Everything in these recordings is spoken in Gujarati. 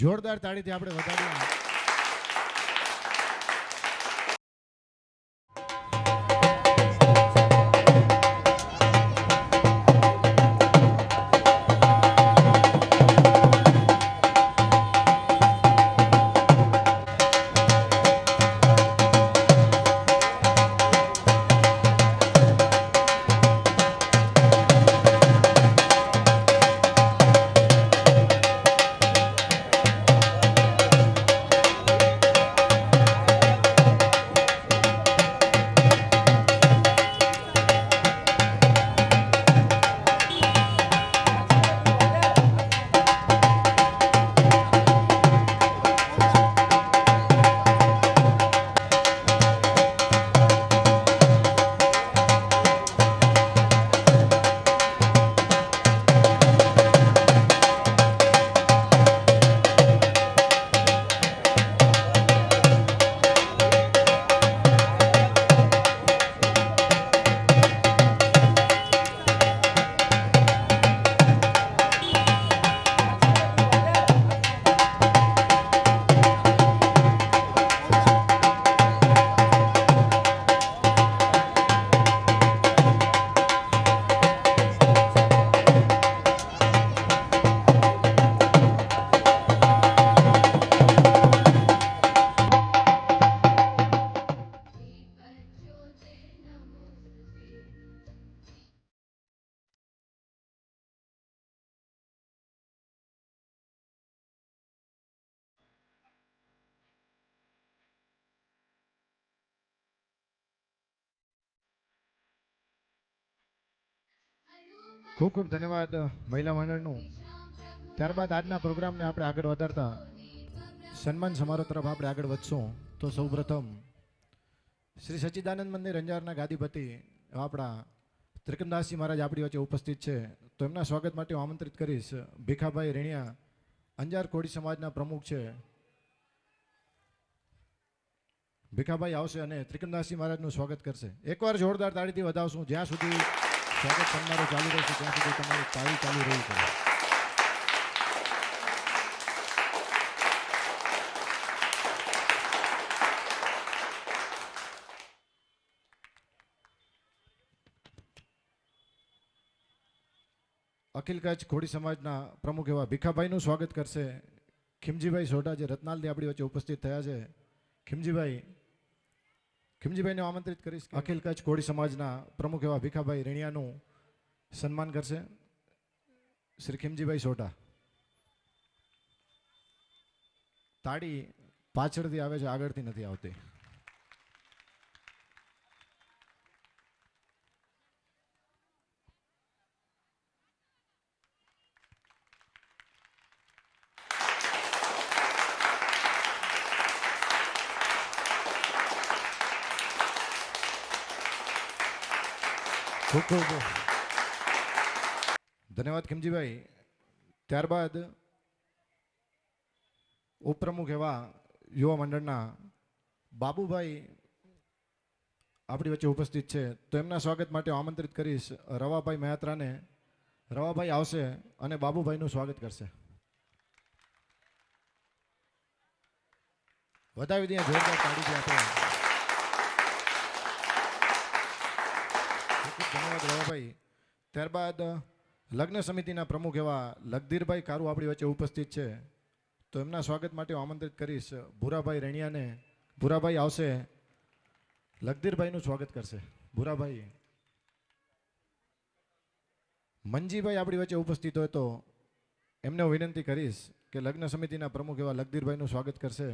જોરદાર તાળીથી આપણે વધારીએ. ખૂબ ખૂબ ધન્યવાદ મહિલા મંડળનું. ત્યારબાદ આજના પ્રોગ્રામને આપણે આગળ વધારતા સન્માન સમારોહ તરફ આપણે આગળ વધશું. તો સૌપ્રથમ શ્રી સચ્ચિદાનંદ મંદિર અંજારના ગાદીપતિ આપણા ત્રિકમદાસજી મહારાજ આપણી વચ્ચે ઉપસ્થિત છે. તો એમના સ્વાગત માટે હું આમંત્રિત કરીશ ભીખાભાઈ રેણિયા, અંજાર કોળી સમાજના પ્રમુખ છે. ભીખાભાઈ આવશે અને ત્રિકમદાસજી મહારાજનું સ્વાગત કરશે. એકવાર જોરદાર તાળીથી વધાવશું. જ્યાં સુધી સ્વાગત સમારોહ ચાલુ રહેશે ત્યાં સુધી તમારી તાળી ચાલુ રહી છે. અખિલ કચ્છ ખોડી સમાજના પ્રમુખ એવા ભીખાભાઈનું સ્વાગત કરશે ખીમજીભાઈ સોઢા, જે રત્નાલથી આપણી વચ્ચે ઉપસ્થિત થયા છે. ખીમજીભાઈને આમંત્રિત કરીશ. અખિલ કચ્છ ખોડી સમાજના પ્રમુખ એવા ભીખાભાઈ રેણિયાનું સન્માન કરશે શ્રી ખીમજીભાઈ સોઢા. તાળી પાછળથી આવે છે, આગળથી નથી આવતી. ખૂબ ખૂબ ધન્યવાદ ખીમજીભાઈ. ત્યારબાદ ઉપપ્રમુખ એવા યુવા મંડળના બાબુભાઈ આપણી વચ્ચે ઉપસ્થિત છે. તો એમના સ્વાગત માટે આમંત્રિત કરીશ રવાભાઈ મહેત્રાને. રવાભાઈ આવશે અને બાબુભાઈનું સ્વાગત કરશે. વધાવી દઈએ જોરદાર તાળીથી આપણે. ધન્યવાદ રવાભાઈ. ત્યારબાદ લગ્ન સમિતિના પ્રમુખ એવા લગધીરભાઈ કારુ આપણી વચ્ચે ઉપસ્થિત છે. તો એમના સ્વાગત માટે હું આમંત્રિત કરીશ ભૂરાભાઈ રેણિયાને. ભૂરાભાઈ આવશે, લગધીરભાઈનું સ્વાગત કરશે. ભૂરાભાઈ. મંજીભાઈ આપણી વચ્ચે ઉપસ્થિત હોય તો એમને હું વિનંતી કરીશ કે લગ્ન સમિતિના પ્રમુખ એવા લગધીરભાઈનું સ્વાગત કરશે.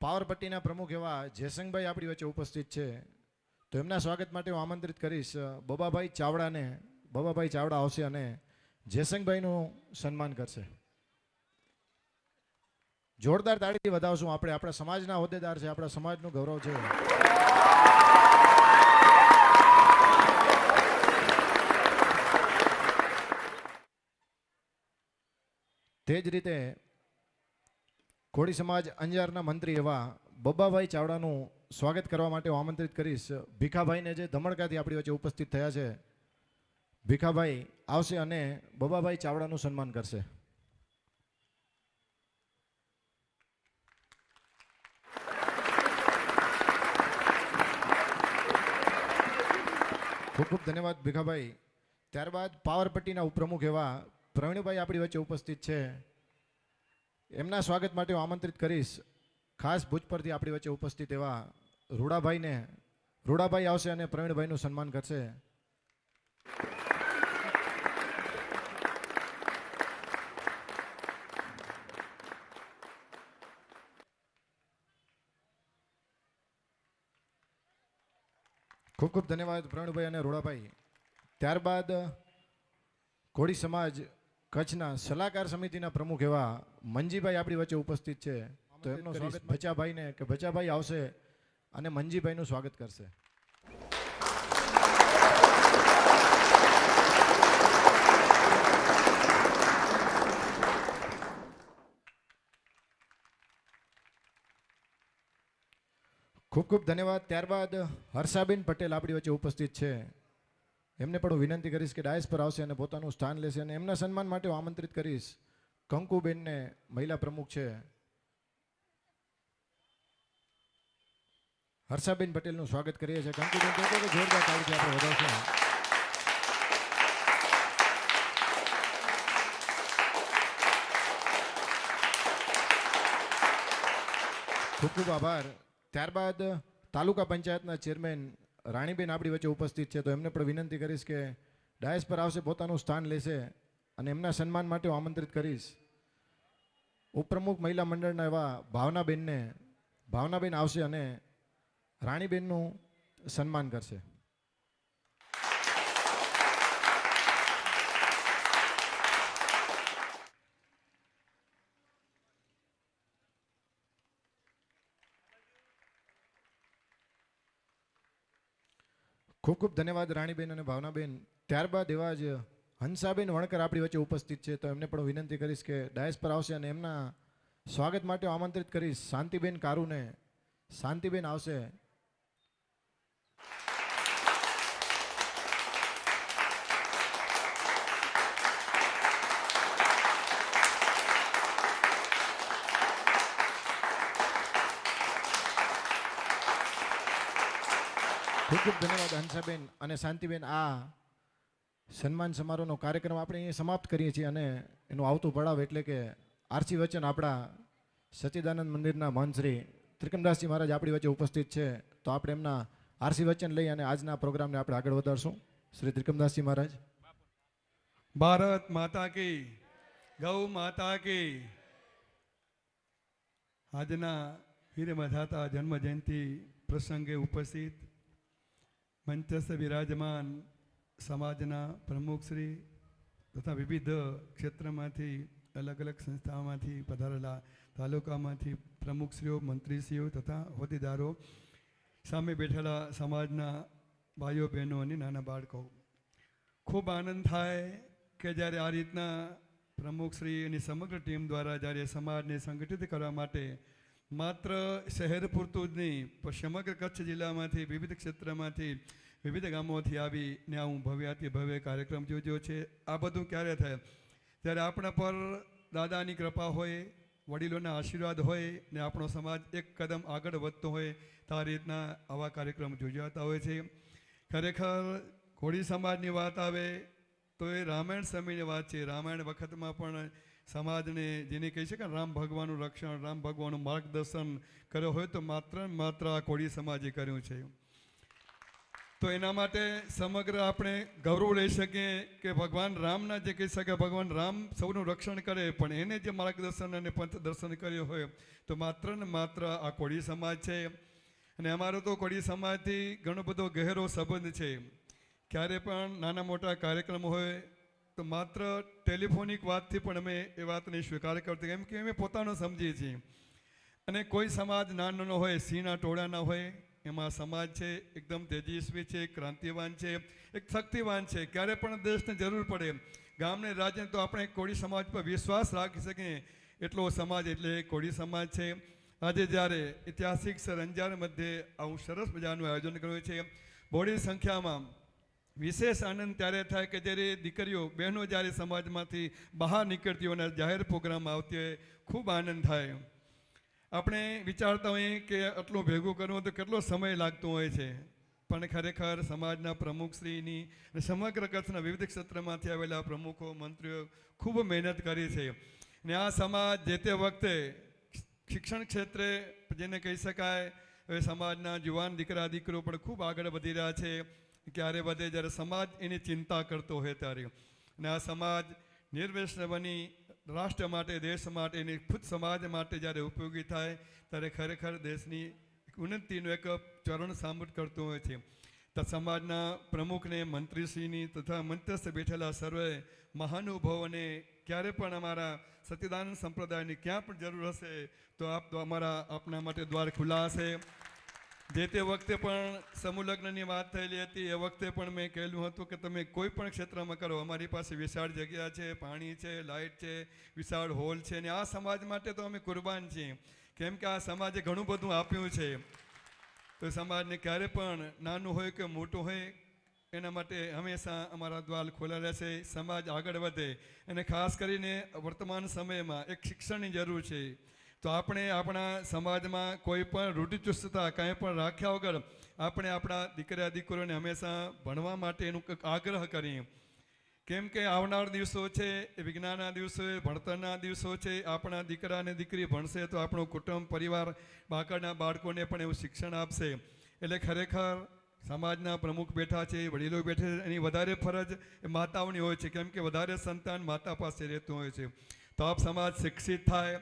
પાવરપટ્ટીના પ્રમુખ એવા જયસંગભાઈ આપણી વચ્ચે ઉપસ્થિત છે. તો એમના સ્વાગત માટે હું આમંત્રિત કરીશ બબાભાઈ ચાવડાને. બબાભાઈ ચાવડા આવશે અને જયસંગભાઈનું સન્માન કરશે. જોરદાર તાળીથી વધાવશું. આપણે આપણા સમાજના હોદ્દેદાર છે, આપણા સમાજનું ગૌરવ છે. તે જ રીતે કોળી સમાજ અંજારના મંત્રી એવા બબાભાઈ ચાવડાનું સ્વાગત કરવા માટે હું આમંત્રિત કરીશ ભીખાભાઈને, જે ધમણકાથી આપણી વચ્ચે ઉપસ્થિત થયા છે. ભીખાભાઈ આવશે અને બબાભાઈ ચાવડાનું સન્માન કરશે. ખૂબ ખૂબ ધન્યવાદ ભીખાભાઈ. ત્યારબાદ પાવરપટ્ટીના ઉપપ્રમુખ એવા પ્રવીણભાઈ આપણી વચ્ચે ઉપસ્થિત છે. એમના સ્વાગત માટે હું આમંત્રિત કરીશ ખાસ ભુજ પરથી આપણી વચ્ચે ઉપસ્થિત એવા રૂડાભાઈને. રૂડાભાઈ આવશે અને પ્રવીણભાઈનું સન્માન કરશે. ખૂબ ખૂબ ધન્યવાદ પ્રવીણભાઈ અને રૂડાભાઈ. ત્યારબાદ કોળી સમાજ કચ્છના સલાહકાર સમિતિના પ્રમુખ એવા મંજીભાઈ આપણી વચ્ચે ઉપસ્થિત છે. તો એમનું સ્વાગત ભચાભાઈને કે ભચાભાઈ આવશે અને મંજીભાઈનું સ્વાગત કરશે. ખૂબ ખૂબ ધન્યવાદ. ત્યારબાદ હર્ષાબેન પટેલ આપણી વચ્ચે ઉપસ્થિત છે. એમને પણ હું વિનંતી કરીશ કે ડાયસ પર આવશે અને પોતાનું સ્થાન લેશે અને એમના સન્માન માટે હું આમંત્રિત કરીશ કંકુબેનને, મહિલા પ્રમુખ છે. હર્ષાબેન પટેલનું સ્વાગત કરીએ છીએ. કંકુબેન જોરદાર તાળીથી આપણે વધાવશું. ખૂબ ખૂબ આભાર. ત્યારબાદ તાલુકા પંચાયતના ચેરમેન રાણીબેન આપણી વચ્ચે ઉપસ્થિત છે. તો એમને પણ વિનંતી કરીશ કે ડાયસ પર આવશે, પોતાનું સ્થાન લેશે અને એમના સન્માન માટે હું આમંત્રિત કરીશ ઉપપ્રમુખ મહિલા મંડળના એવા ભાવનાબેનને. ભાવનાબેન આવશે અને રાણીબેનનું સન્માન કરશે. ખૂબ ખૂબ ધન્યવાદ રાણીબેન અને ભાવનાબેન. ત્યારબાદ એવા જ હંસાબેન વણકર આપણી વચ્ચે ઉપસ્થિત છે. તો એમને પણ વિનંતી કરીશ કે ડાયસ પર આવશે અને એમના સ્વાગત માટે આમંત્રિત કરીશ શાંતિબેન કારુને. શાંતિબેન આવશે. ખૂબ ખૂબ ધન્યવાદ હંસાબેન અને શાંતિબેન. આ સન્માન સમારોહનો કાર્યક્રમ આપણે અહીંયા સમાપ્ત કરીએ છીએ અને એનું આવતું પડાવ એટલે કે આરસી વચન આપણા સચ્ચિદાનંદ મંદિરના મહંત શ્રી ત્રિકમદાસજી મહારાજ આપણી વચ્ચે ઉપસ્થિત છે. તો આપણે એમના આરસી વચન લઈ અને આજના પ્રોગ્રામને આપણે આગળ વધારશું. શ્રી ત્રિકમદાસજી મહારાજ. ભારત માતા કી, ગૌ માતા કી. આજના વીરમધાતા જન્મ જયંતિ પ્રસંગે ઉપસ્થિત મંચસ્થ વિરાજમાન સમાજના પ્રમુખશ્રી તથા વિવિધ ક્ષેત્રમાંથી, અલગ અલગ સંસ્થાઓમાંથી પધારેલા તાલુકામાંથી પ્રમુખશ્રીઓ, મંત્રીશ્રીઓ તથા હોદ્દેદારો, સામે બેઠેલા સમાજના ભાઈઓ બહેનો અને નાના બાળકો, ખૂબ આનંદ થાય કે જ્યારે આ રીતના પ્રમુખશ્રી અને સમગ્ર ટીમ દ્વારા જ્યારે સમાજને સંગઠિત કરવા માટે માત્ર શહેર પૂરતું જ નહીં પણ સમગ્ર કચ્છ જિલ્લામાંથી, વિવિધ ક્ષેત્રમાંથી, વિવિધ ગામોથી આવીને હું ભવ્યાતિ ભવ્ય કાર્યક્રમ યોજ્યો છે. આ બધું ક્યારે થાય? ત્યારે આપણા પર દાદાની કૃપા હોય, વડીલોના આશીર્વાદ હોય ને આપણો સમાજ એક કદમ આગળ વધતો હોય તો આ રીતના આવા કાર્યક્રમ યોજાતા હોય છે. ખરેખર કોળી સમાજની વાત આવે તો એ રામાયણ સમયની વાત છે. રામાયણ વખતમાં પણ સમાજને જેને કહી શકાય રામ ભગવાનનું રક્ષણ, રામ ભગવાનનું માર્ગદર્શન કર્યો હોય તો માત્ર આ કોળી સમાજે કર્યું છે. તો એના માટે સમગ્ર આપણે ગૌરવ લઈ શકીએ કે ભગવાન રામના જે કહી શકાય, ભગવાન રામ સૌનું રક્ષણ કરે પણ એને જે માર્ગદર્શન અને પંથ દર્શન કર્યો હોય તો માત્ર ને માત્ર આ કોળી સમાજ છે. અને અમારો તો કોળી સમાજથી ઘણો બધો ગહેરો સંબંધ છે. ક્યારે પણ નાના મોટા કાર્યક્રમ હોય તો માત્ર ટેલિફોનિક વાતથી પણ અમે એ વાતને સ્વીકાર કરતા, કેમ કે અમે પોતાનો સમજીએ છીએ. અને કોઈ સમાજ નાનો હોય, સિંહના ટોળાના હોય, એમાં સમાજ છે એકદમ તેજસ્વી છે, ક્રાંતિવાન છે, એક શક્તિવાન છે. ક્યારે પણ દેશને જરૂર પડે, ગામને રાજ્યને તો આપણે કોળી સમાજ પર વિશ્વાસ રાખી શકીએ એટલો સમાજ એટલે કોળી સમાજ છે. આજે જ્યારે ઐતિહાસિક સર અંજાર મધ્યે આવું સરસ મજાનું આયોજન કર્યું છે, બહોળી સંખ્યામાં વિશેષ આનંદ ત્યારે થાય કે જ્યારે દીકરીઓ બહેનો જ્યારે સમાજમાંથી બહાર નીકળતી હોય અને જાહેર પ્રોગ્રામ આવતી હોય, ખૂબ આનંદ થાય. આપણે વિચારતા હોઈએ કે આટલું ભેગું કરવું તો કેટલો સમય લાગતો હોય છે, પણ ખરેખર સમાજના પ્રમુખશ્રીની અને સમગ્ર કચ્છના વિવિધ ક્ષેત્રમાંથી આવેલા પ્રમુખો મંત્રીઓ ખૂબ મહેનત કરી છે. ને આ સમાજ જે તે વખતે શિક્ષણ ક્ષેત્રે જેને કહી શકાય હવે સમાજના જુવાન દીકરા દીકરીઓ પણ ખૂબ આગળ વધી રહ્યા છે. ક્યારે વધે જ્યારે સમાજ એની ચિંતા કરતો હોય ત્યારે. અને આ સમાજ નિર્વ્યસન બની રાષ્ટ્ર માટે દેશ માટે એની ખુદ સમાજ માટે જ્યારે ઉપયોગી થાય ત્યારે ખરેખર દેશની ઉન્નતિનું એક ચરણ સામૂટ કરતું હોય છે. તો સમાજના પ્રમુખને મંત્રીશ્રીની તથા મંત્રસ્થ બેઠેલા સર્વે મહાનુભાવોને ક્યારે પણ અમારા સત્યદાનંદ સંપ્રદાયની ક્યાં પણ જરૂર હશે તો આપના માટે દ્વાર ખુલ્લા હશે. જે તે વખતે પણ સમૂહ લગ્નની વાત થયેલી હતી એ વખતે પણ મેં કહેલું હતું કે તમે કોઈ પણ ક્ષેત્રમાં કરો, અમારી પાસે વિશાળ જગ્યા છે, પાણી છે, લાઇટ છે, વિશાળ હોલ છે, અને આ સમાજ માટે તો અમે કુરબાન છીએ, કેમ કે આ સમાજે ઘણું બધું આપ્યું છે. તો સમાજને ક્યારે પણ નાનું હોય કે મોટું હોય એના માટે હંમેશા અમારા દ્વાર ખોલા રહેશે. સમાજ આગળ વધે અને ખાસ કરીને વર્તમાન સમયમાં એક શિક્ષણની જરૂર છે. તો આપણે આપણા સમાજમાં કોઈ પણ રૂઢિચુસ્તતા કાંઈ પણ રાખ્યા વગર આપણે આપણા દીકરા દીકરીઓને હંમેશા ભણવા માટે એનું કંઈક આગ્રહ કરીએ, કેમ કે આવનાર દિવસો છે એ વિજ્ઞાનના દિવસો, ભણતરના દિવસો છે. આપણા દીકરા અને દીકરી ભણશે તો આપણું કુટુંબ પરિવાર આગળના બાળકોને પણ એવું શિક્ષણ આપશે. એટલે ખરેખર સમાજના પ્રમુખ બેઠા છે, વડીલો બેઠે છે, એની વધારે ફરજ એ માતાઓની હોય છે, કેમ કે વધારે સંતાન માતા પાસે રહેતું હોય છે. તો આપ સમાજ શિક્ષિત થાય,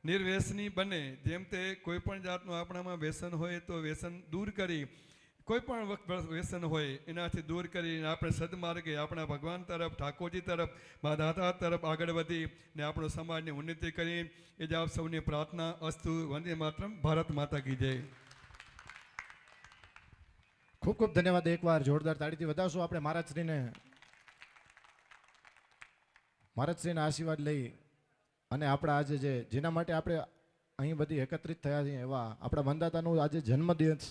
નિર્વ્યસની બને. જેમ તે કોઈ પણ જાતનું આપણામાં વ્યસન હોય તો વ્યસન દૂર કરી, કોઈ પણ વ્યસન હોય એનાથી દૂર કરીને આપણે સદમાર્ગે આપણા ભગવાન તરફ, ઠાકોરજી તરફ, મા દાતા તરફ આગળ વધી ને આપણો સમાજની ઉન્નતિ કરી. એ જ આપ સૌની પ્રાર્થના. અસ્તુ. વંદે માતરમ. ભારત માતા કી જય. ખૂબ ખૂબ ધન્યવાદ. એકવાર જોરદાર તાળીથી વધાવશું આપણે મહારાજશ્રીના આશીર્વાદ લઈ અને આપણા આજે જેના માટે આપણે અહીં બધી એકત્રિત થયા છીએ એવા આપણા વંદાતાનું આજે જન્મદિવસ,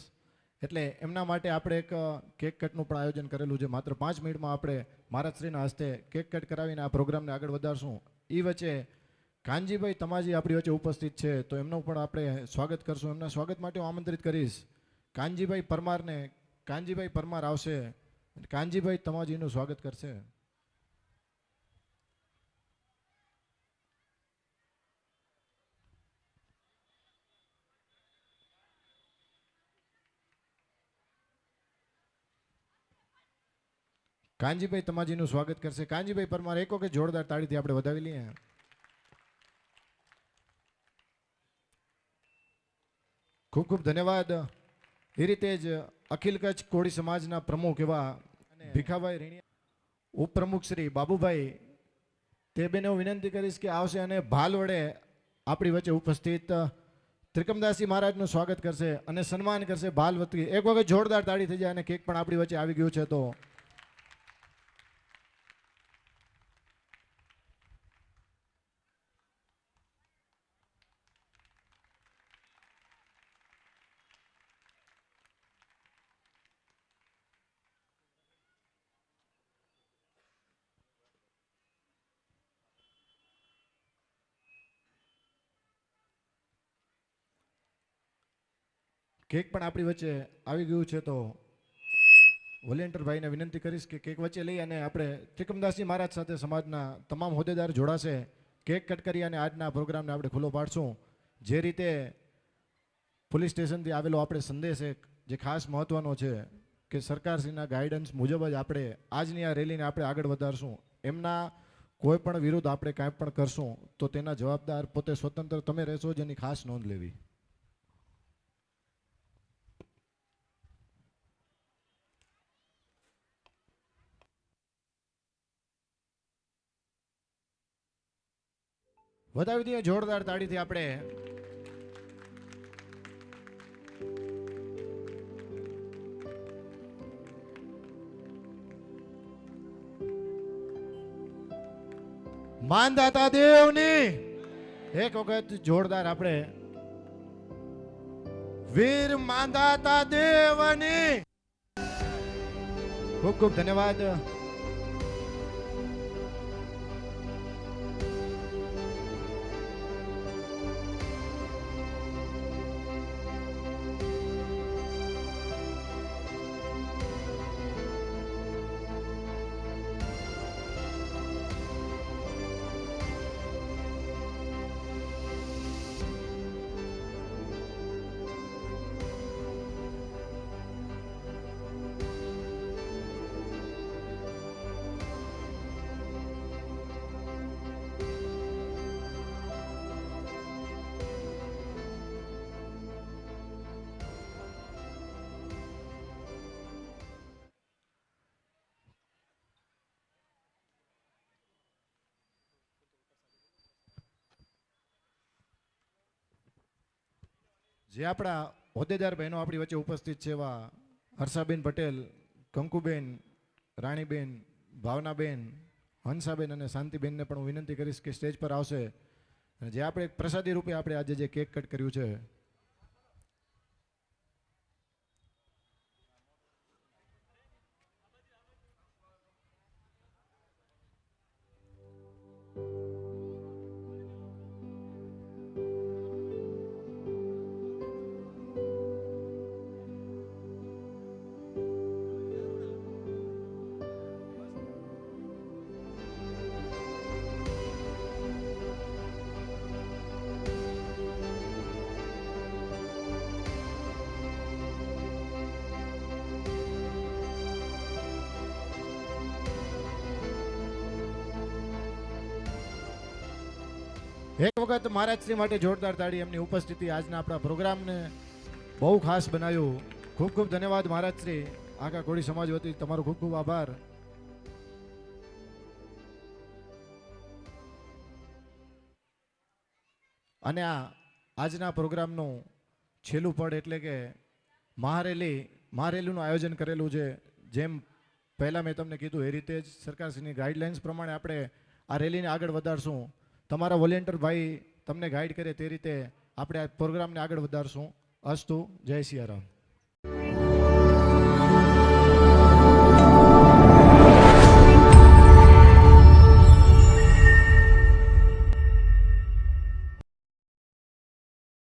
એટલે એમના માટે આપણે એક કેક કટનું પણ આયોજન કરેલું છે. માત્ર 5 મિનિટમાં આપણે મહારાજશ્રીના હસ્તે કેક કટ કરાવીને આ પ્રોગ્રામને આગળ વધારશું. એ વચ્ચે કાનજીભાઈ તમાજી આપણી વચ્ચે ઉપસ્થિત છે તો એમનું પણ આપણે સ્વાગત કરશું. એમના સ્વાગત માટે હું આમંત્રિત કરીશ કાનજીભાઈ પરમારને. કાનજીભાઈ પરમાર આવશે, કાનજીભાઈ તમાજીનું સ્વાગત કરશે. કાનજીભાઈ તમાજીનું સ્વાગત કરશે કાનજીભાઈ પરમાર. એક વખત જોરદાર તાળીથી આપણે વધાવી લઈએ. ખૂબ ખૂબ ધન્યવાદ. એ રીતે જ અખિલ કચ્છ કોળી સમાજના પ્રમુખ એવા ભીખાભાઈ રેણિયા, ઉપપ્રમુખ શ્રી બાબુભાઈ, તે બેને હું વિનંતી કરીશ કે આવશે અને ભાલ વડે આપણી વચ્ચે ઉપસ્થિત ત્રિકમદાસજી મહારાજનું સ્વાગત કરશે અને સન્માન કરશે ભાલ વતી. એક વખત જોરદાર તાળી થઈ જાય અને કેક પણ આપણી વચ્ચે આવી ગયું છે. તો કેક પણ આપણી વચ્ચે આવી ગયું છે. તો વોલેન્ટિયરભાઈને વિનંતી કરીશ કે કેક વચ્ચે લઈ અને આપણે ત્રિકમદાસજી મહારાજ સાથે સમાજના તમામ હોદ્દેદાર જોડાશે. કેક કટ કરી અને આજના પ્રોગ્રામને આપણે ખુલ્લો પાડશું. જે રીતે પોલીસ સ્ટેશનથી આવેલો આપણે સંદેશ એક જે ખાસ મહત્વનો છે કે સરકારશ્રીના ગાઈડન્સ મુજબ જ આપણે આજની આ રેલીને આપણે આગળ વધારશું. એમના કોઈ પણ વિરુદ્ધ આપણે કાંઈ પણ કરશું તો તેના જવાબદાર પોતે સ્વતંત્ર તમે રહેશો, જેની ખાસ નોંધ લેવી. વધાવી દઈએ જોરદાર તાળીથી આપણે. માનદાતા દેવની એક વખત જોરદાર આપણે વીર માંધાતા દેવની ખૂબ ખૂબ ધન્યવાદ. જે આપણા હોદ્દેદાર બહેનો આપણી વચ્ચે ઉપસ્થિત છે એવા હર્ષાબેન પટેલ, કંકુબેન, રાણીબેન, ભાવનાબેન, હંસાબેન અને શાંતિબેનને પણ હું વિનંતી કરીશ કે સ્ટેજ પર આવશે. અને જે આપણે પ્રસાદી રૂપે આપણે આજે જે કેક કટ કર્યું છે એક વખત મહારાજશ્રી માટે જોરદાર તાળી. એમની ઉપસ્થિતિ આજના આપણા પ્રોગ્રામને બહુ ખાસ બનાવ્યું. ખૂબ ખૂબ ધન્યવાદ મહારાજશ્રી. આખા કોળી સમાજ વતી તમારો ખૂબ ખૂબ આભાર. અને આજના પ્રોગ્રામનું છેલ્લું પડ એટલે કે મહારેલીનું આયોજન કરેલું છે. જેમ પહેલાં મેં તમને કીધું એ રીતે જ સરકારશ્રીની ગાઈડલાઇન્સ પ્રમાણે આપણે આ રેલીને આગળ વધારશું. તમારા વોલેન્ટિયર ભાઈ તમને ગાઈડ કરે તે રીતે આપણે આ પ્રોગ્રામને આગળ વધારશું. અસ્તુ. જય સિયારામ.